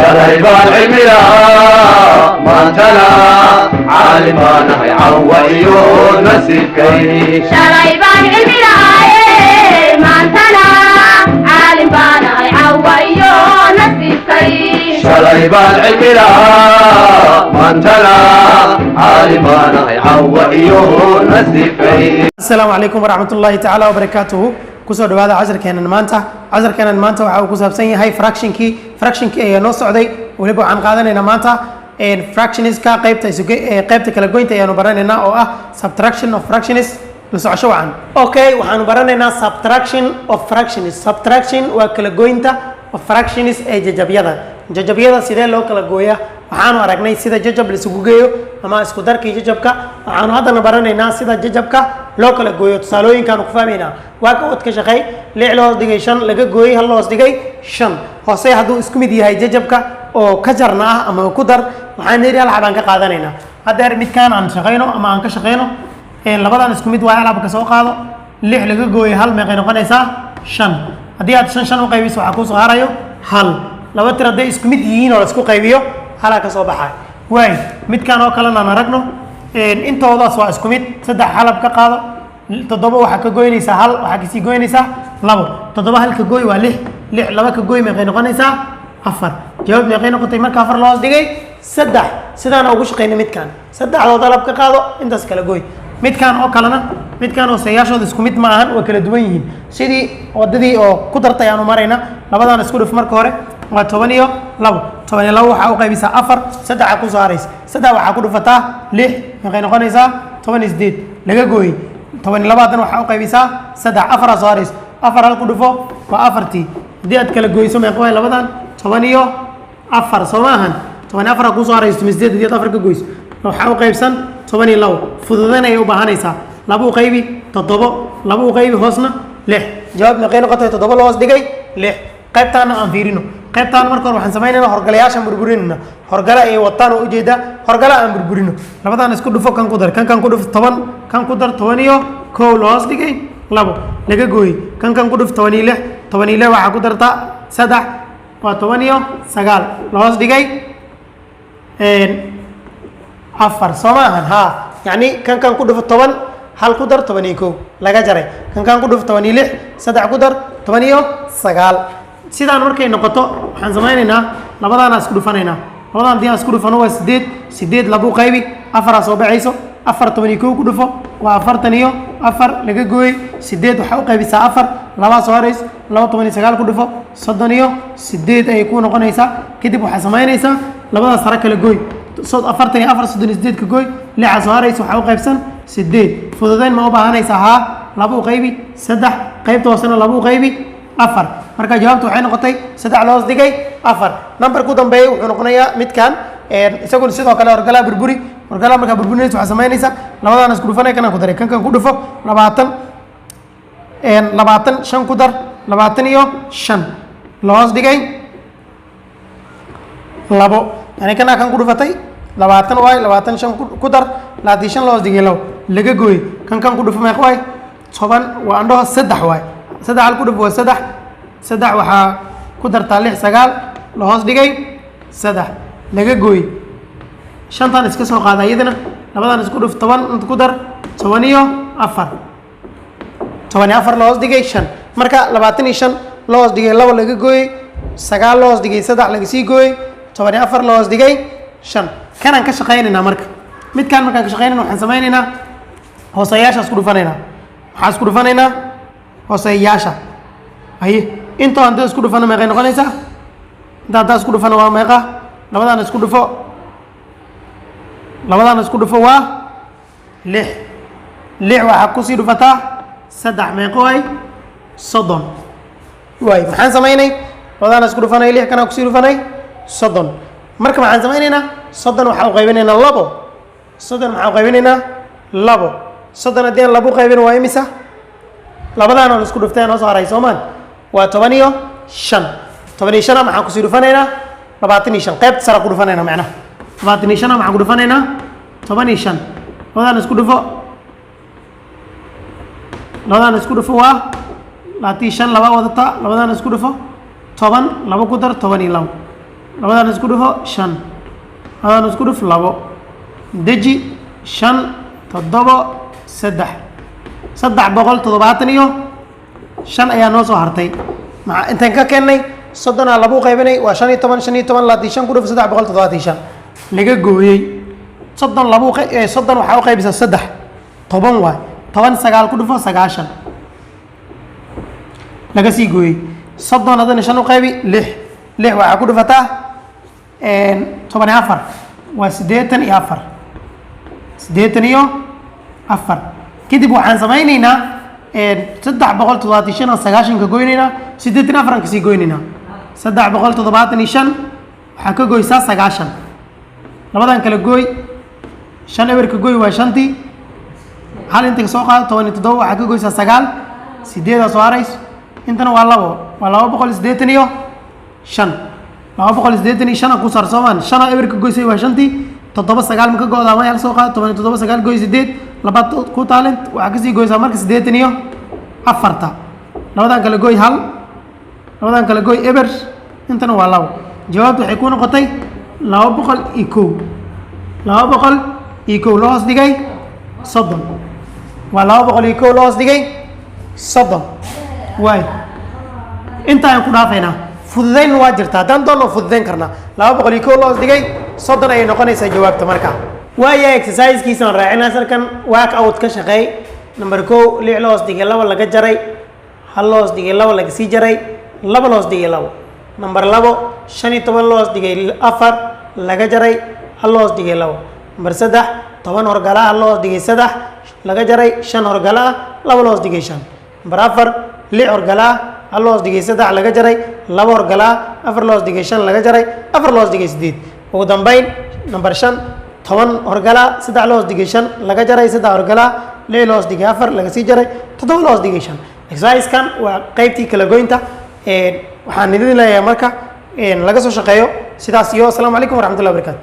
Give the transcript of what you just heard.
شريب العلم لا ما تلا عالمنا عويون نسيبكي شريب العلم لا ما تلا عالمنا عويون نسيبكي شريب العلم لا ما تلا عالمنا عويون نسيبكي. السلام عليكم ورحمة الله تعالى وبركاته. kusoo dhawaada casharkeenan maanta waxa uu ku saabsan yahay fractionkii ayaa noo socday waliba waxaan qaadanaynaa maanta fractionska qaybta kala goynta ayaanu baranaynaa oo ah subtraction of fractions la socosho wacan okay waxaanu baranaynaa subtraction of fractions. Subtraction waa kala goynta of fractions ee jajabyada sidee loo kala gooyaa waxaanu aragnay sida jajab la isugu geeyo ama isku darkii jajabka waxaanu haddana baranaynaa sida jajabka loo kala gooyo tusaalooyinkaanu ku fahmaynaa waa ka wad ka shaqay 6 loos dhigay 5 laga gooyay 1 loos dhigay 5 hoose hadduu isku mid yahay jajabka oo ka jarna ah ama ku dar waxaan yiri hal xabaan ka qaadanaynaa hadda midkaan aan shaqeyno ama aan ka shaqeyno labadan isku mid waa alaab ka soo qaado 6 laga gooyay 1 meeqay noqonaysaa 5 haddii aad 5 u qaybiso waxa ku soo harayo 1 laba tir haday isku mid yihiin oo la isku qaybiyo hala ka soo baxay way midkaan oo kale aan aragno intoodaas waa isku mid 3 xalab ka qaado 7 waxa ka goynaysaa 1 waxa ka sii goynaysaa 2 7 halka gooy waa 6 laba ka gooy meeqay noqonaysaa 4 jawaab meeqay noqotay marka 4 loos dhigay 3 sidaan ugu shaqeynay midkaan 3 dalab ka qaado intaas kala gooy midkaan oo kalena midkaan oo sayaashooda isku mid ma ahan waa kala duwan yihiin sidii wadadii oo ku dartay aanu marayna labadan isku dhif marka hore waa 12 waxa u qaybisaa 4 3 ku saaraysa 3 waxa ku dhufataa 6 meeqay noqonaysaa 18 laga gooy 12 waxa u qaybisaa 3 4 saaraysa 4 hal ku dhufo waa 4tii hadii aad kala gooyso meeqa way labadan 14 Soomahan 14 ku saaraysa 18 hadii aad 4 ka gooyso waxa u qaybsan 12 fududan ay u baahanaysaa laba u qaybi 7 laba u qaybi hoosna 6 jawaab meeqay noqotay 7 loos dhigay 6 qaybtaana aan fiirino qaybtaan marka waxaan sameeynaynaa horgalayaashan burburinina horgala ay wataan oo ujeeda horgala aan burburino labadan isku dhufo kan ku dar kan ku dhuf 10 kan ku dar 10 iyo koow loos dhigay 2 laga gooy kan ku dhuf 16 waxa ku darta 3 waa 10 iyo 9 loos dhigay 4 Soomahan ha yani kan ku dhuf 10 hal ku dar 11 laga jaray kan ku dhuf 16 3 ku dar 10 iyo 9 sidaan markay noqoto waxaan sameeynaynaa labadaan isku dhufanaynaa labadan diin isku dhufano waa 8 laba qaybi 4 soo baxayso 4 12 ku dhufo waa 40 iyo 4 laga gooy 8 waxa u qaybisaa 4 laba soo harays 29 ku dhufo 30 iyo 8 ay ku noqonaysaa kadib waxa sameeynaysaa labada sare kala gooy 40 iyo 4 38 ka gooy 6 soo harays waxa u qaybsan 8 fududayn ma u baahanaysaa ha laba u qaybi 3 qaybta hoosena laba u qaybi 4 marka jawaabtu waxay noqotay 3 loos dhigay 4 number ku dambeeyay wuxuu noqonayaa midkan isaguna sidoo kale horgala marka burburinaysa waxa sameynaysa labadan isku dhufanay kana ku daray kan ku dhufo 20 5 ku dar 20 iyo 5 loos dhigay 2 yani kana kan ku dhufatay 20 waay 25 ku dar 25 loos dhigay 2 laga gooy kan ku dhufo meeq waay 10 waa andho 3 waay 3 hal ku dhufo waa 3 waxa ku dartaa 6 9 loos dhigay 3 laga gooy 5tan iska soo qaada iyadana labadan isku dhuf 10 ku dar 10 iyo 4 loos dhigay 5 marka 25 loos dhigay 2 laga gooy 9 loos dhigay 3 laga sii gooy 14 loos dhigay 5 kanaan ka shaqeynaynaa marka midkaan markaan ka shaqeynayna waxaan sameynaynaa hoosayaasha isku dhufanaynaa waxaan isku dhufanaynaa hoosayaasha haye inta aan isku dhufano meeqay noqonaysaa inta isku dhufano waa meeqa labadan isku dhufo waa 6 waxa ku sii dhufataa 3 meeqo ay 30 way maxaan sameeynay labadan isku dhufanay 6 kana ku sii dhufanay 30 marka waxaan sameynaynaa 30 waxa u qaybinaynaa 2 30 waxa u qaybinaynaa 2 30 hadii aan 2 qaybin waa imisa labadan oo isku dhufteen oo soo haray Soomaan waa 10 iyo 5 15 maxaan ku sii dhufanaynaa 25 qaybta sare ku dhufanaynaa macnaha 25 maxaan ku dhufanaynaa 15 labadan isku dhufo waa 25 laba wadata labadan isku dhufo 10 laba ku dar 12 labadan isku dhufo 5 labadan isku dhuf 2 deji 5 7 3 375 ayaa noo soo hartay intaan ka keennay 30 lagu qaybinay waa 15 laati 5 ku dhuf 375 laga gooyay 30 lagu 30 waxa u qaybisa 3 10 waay 10 9 ku dhufo 9 laga sii gooyay 30 hadana 5 u qaybi 6 waxa ku dhufataa 14 waa 84 kadib waxaan samaynaynaa 375 ka goynaynaa 84 ka sii goynaynaa 375 waxaa ka goysaa 9 labadan kala gooy 5 eber ka gooy waa 5tii hal inta ka soo qaado 17 waxaa ka goysaa 9 8 soo harays intana waa 2 waa 285 285 ku sarsoomaan 5 eber ka goysay waa 5tii 7 9 ka goodaa ma yar soo qaado 17 9 goy 8 labaad ku talent waxa ka sii goysaa marka 84 labadan kala gooy hal labadan kala gooy eber intana waa 2 jawaabtu waxay ku noqotay 201 loo hoos dhigay 30 waa 201 loo hoos dhigay 30 waay intaan ku dhaafaynaa fududayn waa jirtaa haddaan doonno fududayn karnaa 201 loo hoos dhigay 30 ayay noqonaysaa jawaabta marka waaya exercise-kiisaan raacina sarkan work out ka shaqeey number 1 6 loo hoos dhigay 2 laga jaray 1 loo hoos dhigay 2 laga sii jaray 2 loo hoos dhigay 2 number 2 15 loo hoos dhigay 4 laga jaray 1 loo hoos dhigay 2 number 3 10 horgala 1 loo hoos dhigay 3 laga jaray 5 horgala 2 loo hoos dhigay 5 number 4 6 horgala 1 loo hoos dhigay 3 laga jaray 2 horgala 4 loo hoos dhigay 5 laga jaray 4 loo hoos dhigay 8 ugu dambeyn number 5 10 horgala 3 loo hoos dhigay 5 laga jaray 3 horgala 6 loo hoos dhigay 4 laga sii jaray 7 loo hoos dhigay 5 exercise-kan waa qaybtii kala goynta waxaan idin leeyahay marka laga soo shaqeeyo sidaas iyo assalaamu calaykum waraxmatullahi wabarakaatu